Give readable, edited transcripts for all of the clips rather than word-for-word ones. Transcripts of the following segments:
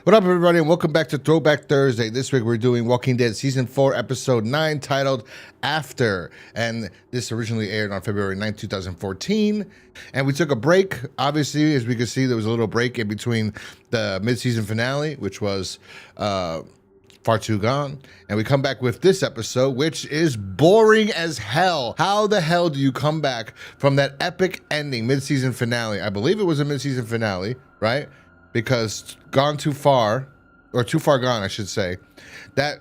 What up, everybody, and welcome back to Throwback Thursday. This week we're doing Walking Dead Season 4, Episode 9, titled After. And this originally aired on February 9th, 2014. And we took a break. Obviously, as we can see, there was a little break in between the mid-season finale, which was Far Too Gone. And we come back with this episode, which is boring as hell. How the hell do you come back from that epic ending mid-season finale? I believe it was a mid-season finale, right? Because Gone Too Far, or Too Far Gone, I should say, that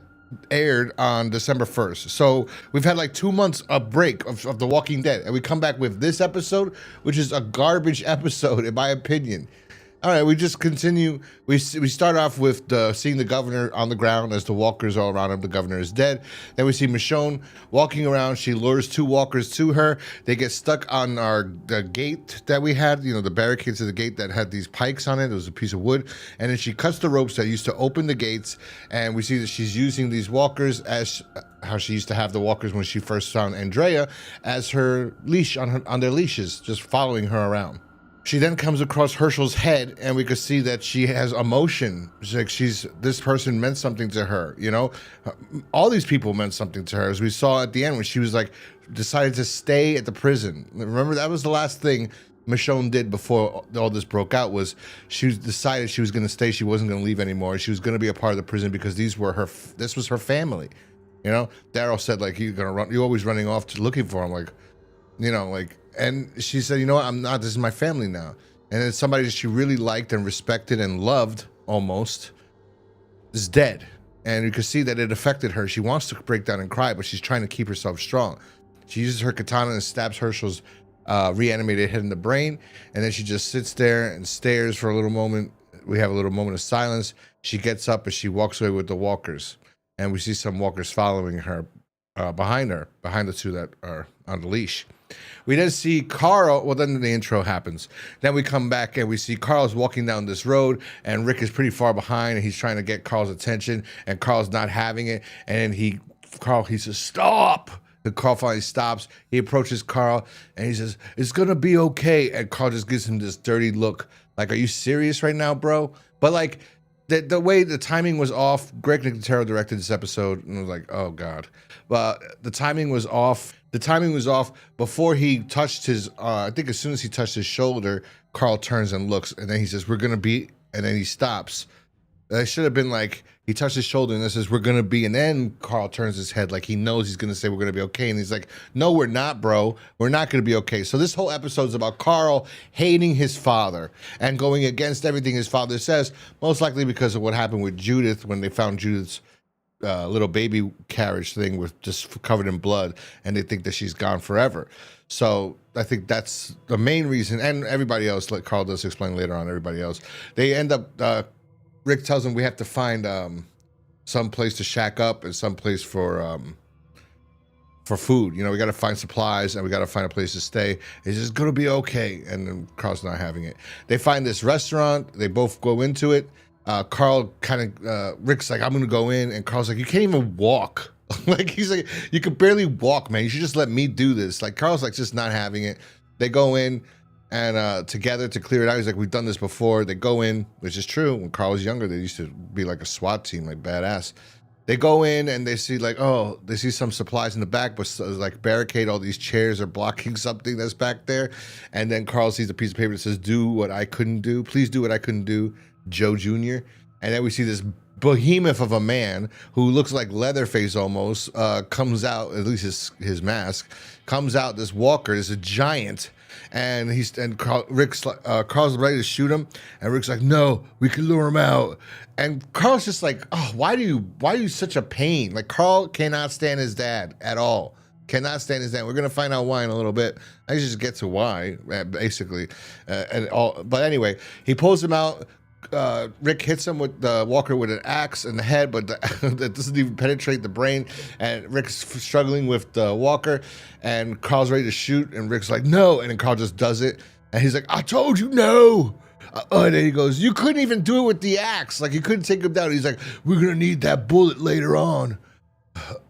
aired on December 1st. So we've had like 2 months of break of The Walking Dead, and we come back with this episode, which is a garbage episode, in my opinion. All right, we just continue. We start off with seeing the governor on the ground as the walkers all around him. The governor is dead. Then we see Michonne walking around. She lures two walkers to her. They get stuck on the gate that we had, you know, the barricades of the gate that had these pikes on it. It was a piece of wood. And then she cuts the ropes that used to open the gates. And we see that she's using these walkers as how she used to have the walkers when she first found Andrea as her leash on their leashes, just following her around. She then comes across Herschel's head, and we could see that she has emotion. She's like, this person meant something to her, you know? All these people meant something to her, as we saw at the end when she was like, decided to stay at the prison. Remember, that was the last thing Michonne did before all this broke out, was she decided she was going to stay. She wasn't going to leave anymore. She was going to be a part of the prison because this was her family, you know? Daryl said, like, you're always running off to looking for him, like, you know, like, and she said, you know what, I'm not, this is my family now. And then somebody that she really liked and respected and loved almost is dead. And you can see that it affected her. She wants to break down and cry, but she's trying to keep herself strong. She uses her katana and stabs Herschel's reanimated head in the brain. And then she just sits there and stares for a little moment. We have a little moment of silence. She gets up and she walks away with the walkers. And we see some walkers following her, behind the two that are on the leash. We then see Carl. Well, then the intro happens. Then we come back and we see Carl's walking down this road, and Rick is pretty far behind, and he's trying to get Carl's attention, and Carl's not having it. And he says, "Stop!" And Carl finally stops. He approaches Carl, and he says, "It's gonna be okay." And Carl just gives him this dirty look, like, "Are you serious right now, bro?" But like, the way the timing was off. Greg Nicotero directed this episode, and I was like, "Oh God!" But the timing was off. The timing was off before he touched his, I think as soon as he touched his shoulder, Carl turns and looks, and then he says, "We're going to be," and then he stops. It should have been like, he touched his shoulder and it says, "We're going to be," and then Carl turns his head like he knows he's going to say, "We're going to be okay." And he's like, "No, we're not, bro. We're not going to be okay." So this whole episode is about Carl hating his father and going against everything his father says, most likely because of what happened with Judith when they found Judith's little baby carriage thing with just covered in blood, and they think that she's gone forever. So I think that's the main reason, and everybody else, like Carl does explain later on, everybody else, they end up, Rick tells them we have to find some place to shack up and some place for food. You know, we got to find supplies and we got to find a place to stay. It's just going to be okay. And then Carl's not having it. They find this restaurant. They both go into it. Carl Rick's like, "I'm going to go in." And Carl's like, "You can't even walk." Like, he's like, "You can barely walk, man. You should just let me do this." Like, Carl's like, just not having it. They go in and together to clear it out. He's like, "We've done this before." They go in, which is true. When Carl was younger, they used to be like a SWAT team, like badass. They go in and they see they see some supplies in the back, but like barricade, all these chairs are blocking something that's back there. And then Carl sees a piece of paper that says, "Do what I couldn't do. Please do what I couldn't do, Joe Jr." And then we see this behemoth of a man who looks like Leatherface almost, comes out, at least his mask, comes out, this walker is a giant. And Carl's ready to shoot him, and Rick's like, "No, we can lure him out." And Carl's just like, "Oh, why are you such a pain?" Like, Carl cannot stand his dad at all. Cannot stand his dad. We're gonna find out why in a little bit. I just get to why, basically, But anyway, he pulls him out. Rick hits him with the walker with an axe in the head, but that doesn't even penetrate the brain. And Rick's struggling with the walker, and Carl's ready to shoot, and Rick's like, "No," and then Carl just does it, and he's like, "I told you no." And then he goes, "You couldn't even do it with the axe. Like, you couldn't take him down." He's like, "We're gonna need that bullet later on.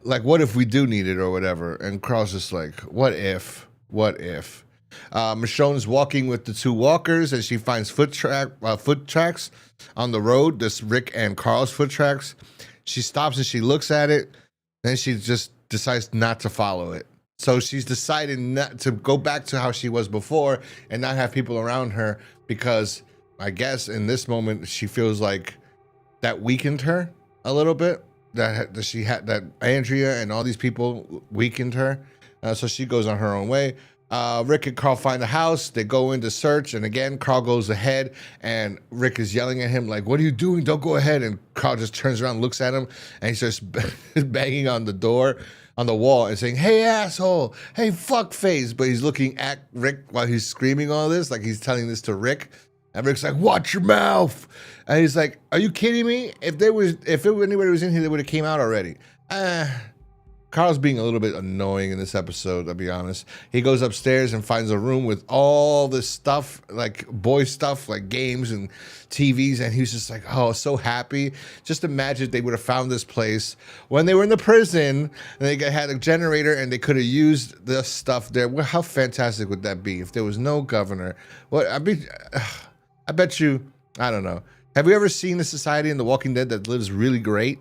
Like, what if we do need it or whatever?" And Carl's just like, "What if? What if?" Michonne's walking with the two walkers, and she finds foot tracks on the road. This Rick and Carl's foot tracks. She stops and she looks at it. Then she just decides not to follow it. So she's decided not to go back to how she was before and not have people around her, because I guess in this moment she feels like that weakened her a little bit. That she had, that Andrea and all these people weakened her. So she goes on her own way. Rick and Carl find the house. They go in to search, and again, Carl goes ahead, and Rick is yelling at him like, "What are you doing? Don't go ahead!" And Carl just turns around, looks at him, and he starts banging on the door, on the wall, and saying, "Hey, asshole! Hey, fuckface!" But he's looking at Rick while he's screaming all this, like he's telling this to Rick. And Rick's like, "Watch your mouth!" And he's like, "Are you kidding me? If anybody was in here, they would have came out already." Carl's being a little bit annoying in this episode, I'll be honest. He goes upstairs and finds a room with all this stuff, like boy stuff, like games and TVs, and he's just like, oh, so happy. Just imagine if they would have found this place when they were in the prison, and they had a generator, and they could have used this stuff there. Well, how fantastic would that be if there was no governor? I bet you, I don't know. Have you ever seen a society in The Walking Dead that lives really great?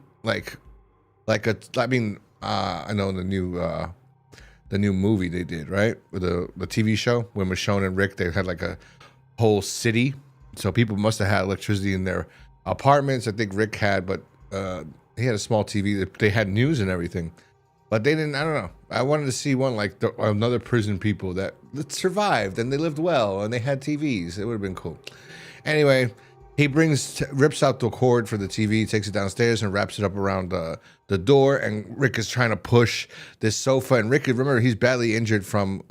I know the new movie they did, right? With the TV show with Michonne and Rick, they had like a whole city. So people must have had electricity in their apartments. I think Rick had, but he had a small TV. They had news and everything, but they didn't. I don't know. I wanted to see one like another prison people that survived and they lived well and they had TVs. It would have been cool. Anyway, he rips out the cord for the TV, takes it downstairs and wraps it up around the door. And Rick is trying to push this sofa. And Rick, remember, he's badly injured from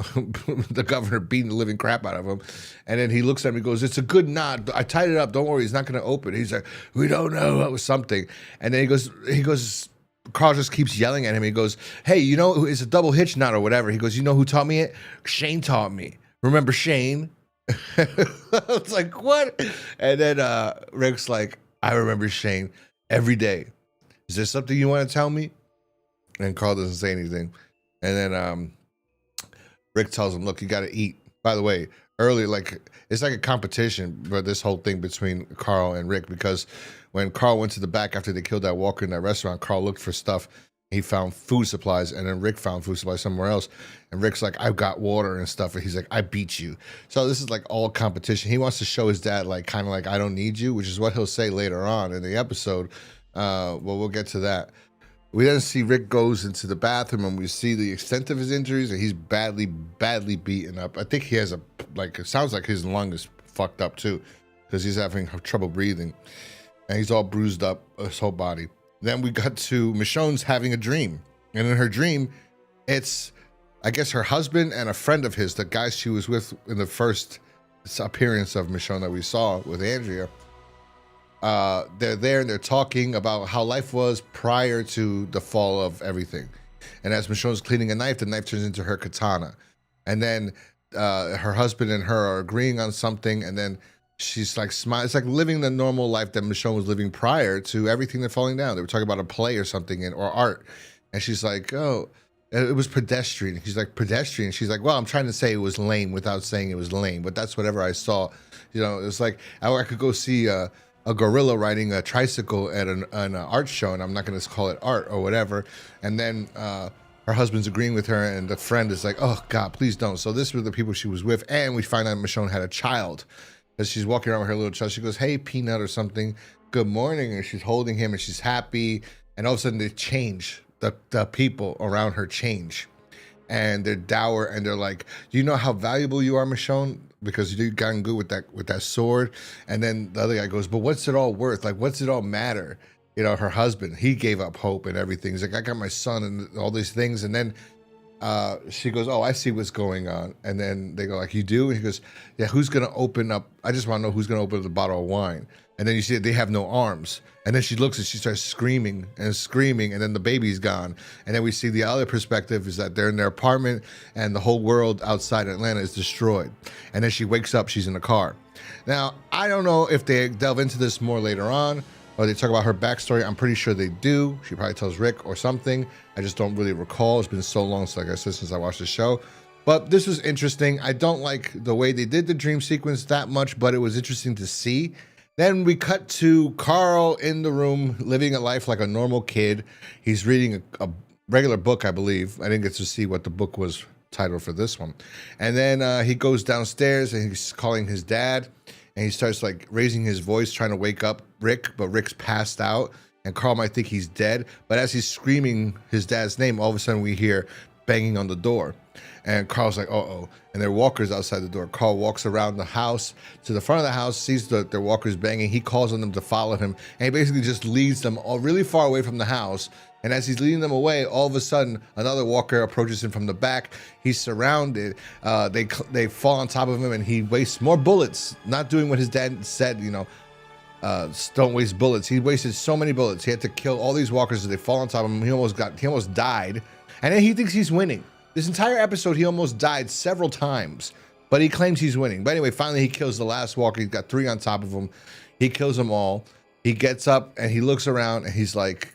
the governor beating the living crap out of him. And then he looks at me and goes, "It's a good knot. I tied it up. Don't worry. It's not going to open." He's like, "We don't know." It was something. And then he goes, Carl just keeps yelling at him. He goes, "Hey, you know, it's a double hitch knot or whatever." He goes, "You know who taught me it? Shane taught me. Remember Shane?" I was like, "What?" And then Rick's like, "I remember Shane every day. Is there something you want to tell me?" And Carl doesn't say anything. And then Rick tells him, "Look, you got to eat." By the way, earlier, like, it's like a competition, but this whole thing between Carl and Rick, because when Carl went to the back after they killed that walker in that restaurant, Carl looked for stuff. He found food supplies, and then Rick found food supplies somewhere else. And Rick's like, "I've got water and stuff." And he's like, "I beat you." So this is like all competition. He wants to show his dad, like, kind of like, "I don't need you," which is what he'll say later on in the episode. Well, we'll get to that. We then see Rick goes into the bathroom, and we see the extent of his injuries, and he's badly beaten up. I think he has it sounds like his lung is fucked up too, because he's having trouble breathing. And he's all bruised up, his whole body. Then we got to Michonne's having a dream. And in her dream, it's, I guess, her husband and a friend of his, the guy she was with in the first appearance of Michonne that we saw with Andrea. They're there and they're talking about how life was prior to the fall of everything. And as Michonne's cleaning a knife, the knife turns into her katana. And then her husband and her are agreeing on something, and then she's like smiling. It's like living the normal life that Michonne was living prior to everything that falling down. They were talking about a play or something, or art. And she's like, "Oh, it was pedestrian." He's like, "Pedestrian?" She's like, "Well, I'm trying to say it was lame without saying it was lame, but that's whatever I saw." You know, it's like I could go see a gorilla riding a tricycle at an art show, and I'm not going to call it art or whatever. And then her husband's agreeing with her, and the friend is like, "Oh God, please don't." So this were the people she was with, and we find out Michonne had a child. As she's walking around with her little child, she goes, "Hey, Peanut," or something. "Good morning," and she's holding him, and she's happy. And all of a sudden, they change. The people around her change, and they're dour, and they're like, "Do you know how valuable you are, Michonne? Because you gotten good with that sword." And then the other guy goes, "But what's it all worth? Like, what's it all matter?" You know, her husband, he gave up hope and everything. He's like, "I got my son and all these things." And then she goes, "Oh, I see what's going on." And then they go like, "You do?" And he goes, "Yeah, who's going to open up? I just want to know who's going to open up the bottle of wine." And then you see that they have no arms. And then she looks and she starts screaming, and then the baby's gone. And then we see the other perspective is that they're in their apartment and the whole world outside Atlanta is destroyed. And then she wakes up, she's in the car. Now, I don't know if they delve into this more later on, or they talk about her backstory. I'm pretty sure they do. She probably tells Rick or something. I just don't really recall. It's been so long, like I said, since I watched the show. But this was interesting. I don't like the way they did the dream sequence that much, but it was interesting to see. Then we cut to Carl in the room, living a life like a normal kid. He's reading a regular book, I believe. I didn't get to see what the book was titled for this one. And then he goes downstairs and he's calling his dad. And he starts like raising his voice, trying to wake up Rick, but Rick's passed out. And Carl might think he's dead. But as he's screaming his dad's name, all of a sudden we hear banging on the door. And Carl's like, uh-oh. And there are walkers outside the door. Carl walks around the house to the front of the house, sees their walkers banging. He calls on them to follow him. And he basically just leads them all really far away from the house. And as he's leading them away, all of a sudden, another walker approaches him from the back. He's surrounded. They fall on top of him, and he wastes more bullets, not doing what his dad said, you know, don't waste bullets. He wasted so many bullets. He had to kill all these walkers as they fall on top of him. He almost died. And then he thinks he's winning. This entire episode, he almost died several times, but he claims he's winning. But anyway, finally he kills the last walker. He's got 3 on top of him. He kills them all. He gets up and he looks around and he's like,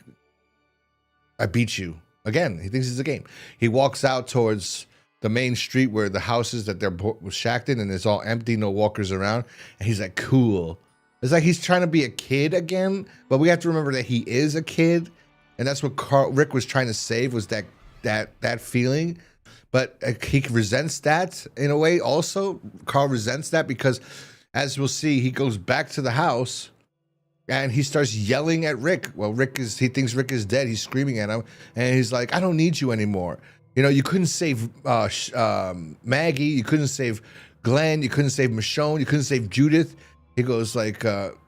I beat you. Again, he thinks it's a game. He walks out towards the main street where the houses that they're shacked in, and it's all empty, no walkers around. And he's like, cool. It's like he's trying to be a kid again, but we have to remember that he is a kid. And that's what Rick was trying to save, was that feeling. But he resents that in a way also. Carl resents that because, as we'll see, he goes back to the house and he starts yelling at Rick. Well, he thinks Rick is dead. He's screaming at him. And he's like, I don't need you anymore. You know, you couldn't save Maggie. You couldn't save Glenn. You couldn't save Michonne. You couldn't save Judith. He goes like,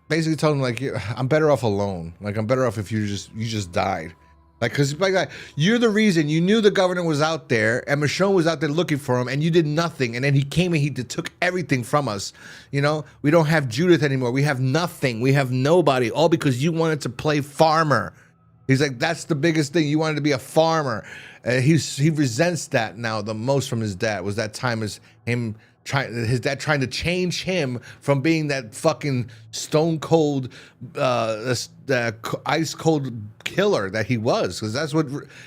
basically told him like, I'm better off alone. Like, I'm better off if you just died. Like, because like, you're the reason. You knew the governor was out there and Michonne was out there looking for him and you did nothing. And then he came and he took everything from us. You know, we don't have Judith anymore. We have nothing. We have nobody, all because you wanted to play farmer. He's like, that's the biggest thing. You wanted to be a farmer. He resents that now the most from his dad. Was that time as his dad trying to change him from being that fucking stone cold, ice cold killer that he was, because that's what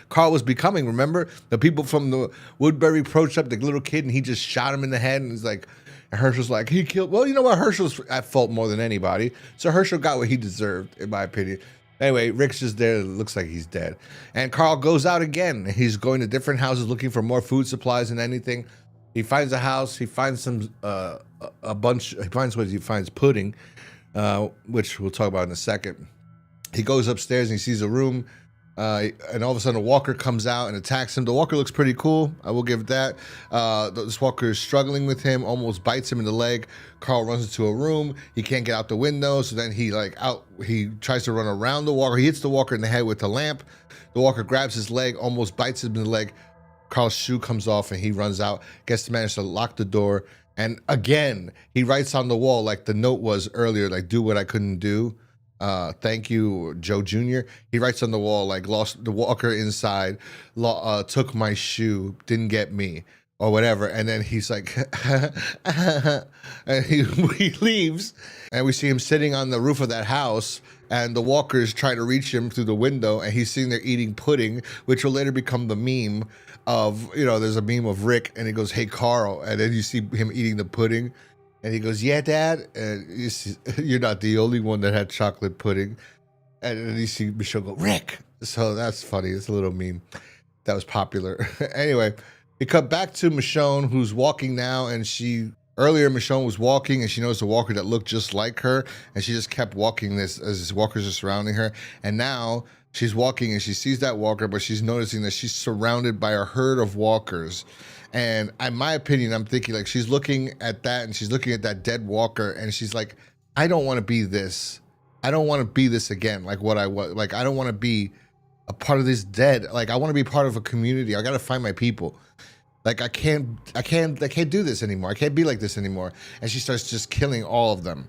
Carl was becoming. Remember, the people from the Woodbury approached up the little kid and he just shot him in the head, and he's like, and Herschel's like, he killed. Well, you know what? Herschel's at fault more than anybody, so Herschel got what he deserved, in my opinion. Anyway, Rick's just there. It looks like he's dead. And Carl goes out again. He's going to different houses looking for more food supplies and anything. He finds a house. He finds some a bunch. He finds pudding, which we'll talk about in a second. He goes upstairs and he sees a room, and all of a sudden a walker comes out and attacks him. The walker looks pretty cool. I will give that. This walker is struggling with him, almost bites him in the leg. Carl runs into a room. He can't get out the window, so then he tries to run around the walker. He hits the walker in the head with the lamp. The walker grabs his leg, almost bites him in the leg. Carl's shoe comes off and he runs out, gets to manage to lock the door. And again, he writes on the wall, like the note was earlier, like, do what I couldn't do. Thank you, Joe Jr. He writes on the wall, like, lost the walker inside, took my shoe, didn't get me, or whatever. And then he's like, and he leaves. And we see him sitting on the roof of that house, and the walkers try to reach him through the window, and he's sitting there eating pudding, which will later become the meme of, you know, there's a meme of Rick, and he goes, hey, Carl. And then you see him eating the pudding. And he goes, yeah, Dad. And you're not the only one that had chocolate pudding. And then you see Michonne go, Rick. So that's funny. It's a little meme that was popular. Anyway, we cut back to Michonne, who's walking now. And earlier Michonne was walking and she noticed a walker that looked just like her. And she just kept walking as this walkers are surrounding her. And now she's walking and she sees that walker, but she's noticing that she's surrounded by a herd of walkers. And in my opinion, I'm thinking like she's looking at that and she's looking at that dead walker and she's like, I don't want to be this. I don't want to be this again. Like what I was, like, I don't want to be a part of this dead. Like I want to be part of a community. I got to find my people. Like I can't do this anymore. I can't be like this anymore. And she starts just killing all of them.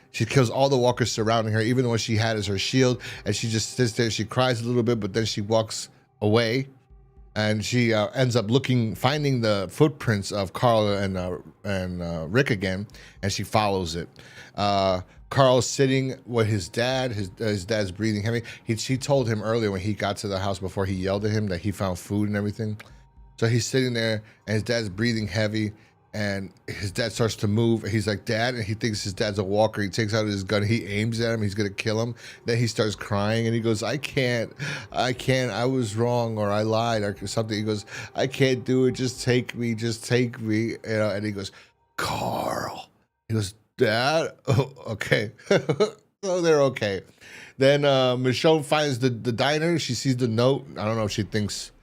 She kills all the walkers surrounding her, even though she had as her shield. And she just sits there. She cries a little bit, but then she walks away. And she ends up finding the footprints of Carl and Rick again, and she follows it. Carl's sitting with his dad. His dad's breathing heavy. She told him earlier when he got to the house before he yelled at him that he found food and everything. So he's sitting there and his dad's breathing heavy and his dad starts to move. And he's like, Dad, and he thinks his dad's a walker. He takes out his gun. He aims at him. He's going to kill him. Then he starts crying and he goes, I can't. I was wrong or I lied or something. He goes, I can't do it. Just take me. Just take me. You know, and he goes, Carl. He goes, Dad? Oh, okay. So they're okay. Then Michonne finds the diner. She sees the note. I don't know if she thinks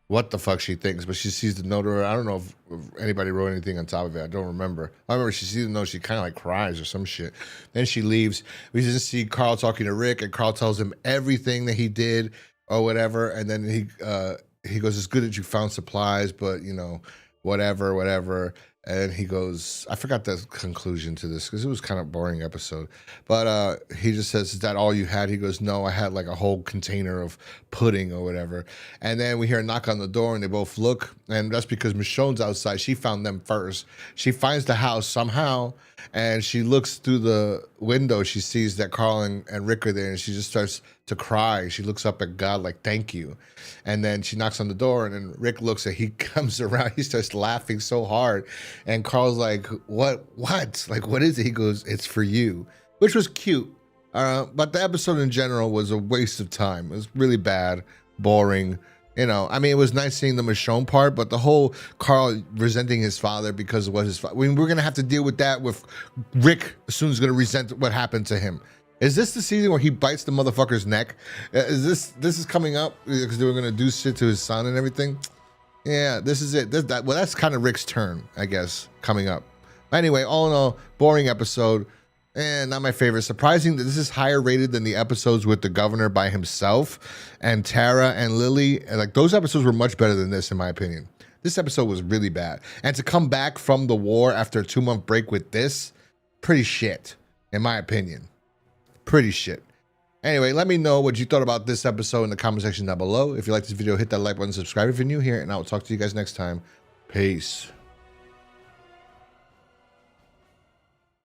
what the fuck she thinks, but she sees the note. Or I don't know if anybody wrote anything on top of it. I don't remember. I remember she sees the note. She kind of like cries or some shit. Then she leaves. We just see Carl talking to Rick, and Carl tells him everything that he did or whatever. And then he goes, "It's good that you found supplies, but you know, whatever." And he goes, I forgot the conclusion to this because it was kind of boring episode. But he just says, is that all you had? He goes, no, I had like a whole container of pudding or whatever. And then we hear a knock on the door and they both look. And that's because Michonne's outside. She found them first. She finds the house somehow and she looks through the window. She sees that Carl and Rick are there and she just starts to cry. She looks up at God like, thank you. And then she knocks on the door and then Rick looks at, he comes around, he starts laughing so hard. And Carl's like, what? Like, what is it? He goes, it's for you, which was cute. But the episode in general was a waste of time. It was really bad, boring. You know, I mean, it was nice seeing the Michonne part, but the whole Carl resenting his father because of what his father, I mean, we're going to have to deal with that with Rick soon is going to resent what happened to him. Is this the season where he bites the motherfucker's neck? This is coming up because they were going to do shit to his son and everything? Yeah, this is it. Well, that's kind of Rick's turn, I guess, coming up. Anyway, all in all, boring episode. And not my favorite. Surprising that this is higher rated than the episodes with the governor by himself and Tara and Lily. And like those episodes were much better than this, in my opinion. This episode was really bad. And to come back from the war after a 2-month break with this, pretty shit, in my opinion. Pretty shit. Anyway, let me know what you thought about this episode in the comment section down below. If you like this video, hit that like button, subscribe if you're new here, and I will talk to you guys next time. Peace.